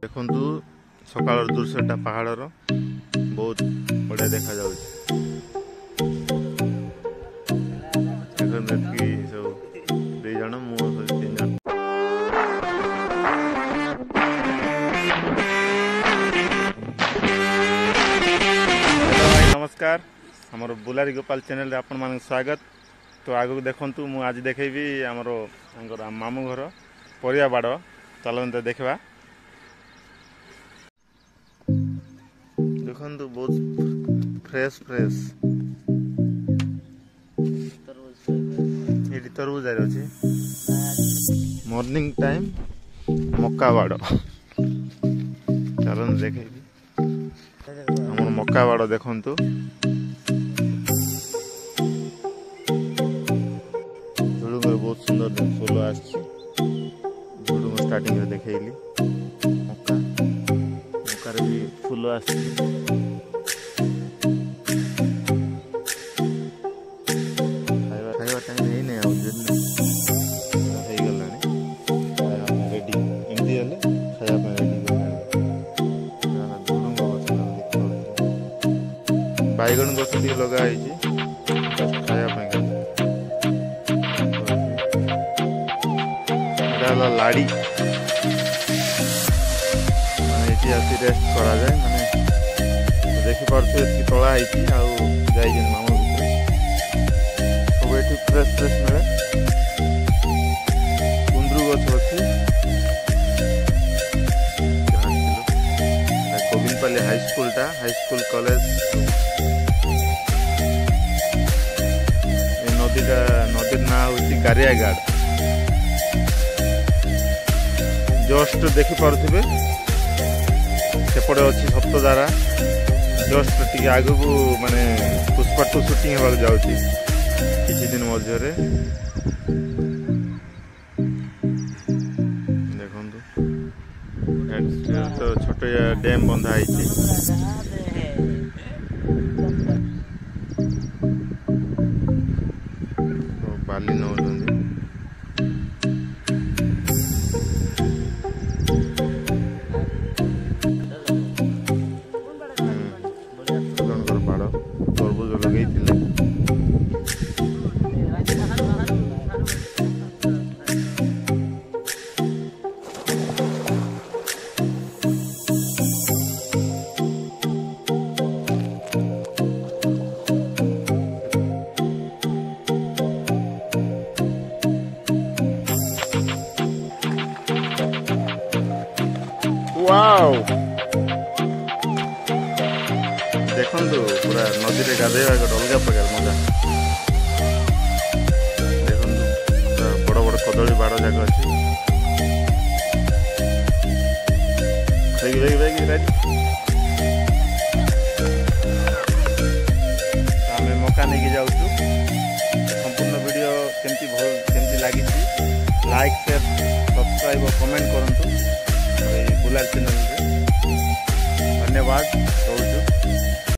देखंतु सकाळ दृश्यटा पहाड़र बहुत बढ़िया देखा जाउछ। देखंतु कि सब दे जण मु तीन जण नमस्कार हमर बुलारी गोपाल चैनल रे आपन मान स्वागत। तो आगु देखंतु मु आज देखेबी हमर मामू घर परिया बाड़ चलते देखा। देखंतु बहुत फ्रेश फ्रेश ये तरबूज अच्छे मॉर्निंग टाइम मक्का बाड़ चलन देखे हमर मक्का बाड़ देखंतु झुडुंगर बहुत सुंदर फूल आछि। झुडुंगर स्टार्टिंग रे देखैली मक्का भी फूल आछि। बैगन गछ लगा लाड़ी आसी रेस्ट करा जाए माने देखी पार्थे तला है मामू सब ये फ्रेश फ्रेश मिले। कुंद्रु गछ अच्छी गोविंदपाली हाईस्कूल कॉलेज नदी ना हूँ गारियाघाट जस्ट देखी पारे सेपटे अच्छी सप्तधारा जस्ट टी आग को माने पुष्पा 2 शूटिंग होगा जाऊँगी किसी दिन मध्य देखो तो छोट डैम बंधा बाली नौ तरबूज लगे वाओ देखंतु पूरा नदी रे गाधेवा गोटे अलग प्रकार मजा। देखंतु बड़ बड़ कदली बाड़ जाक अच्छी आम मक्का नहीं जाऊँ। संपूर्ण वीडियो केमती लगी लाइक शेयर सब्सक्राइब और कमेंट करूँ बुलार चैनल। धन्यवाद।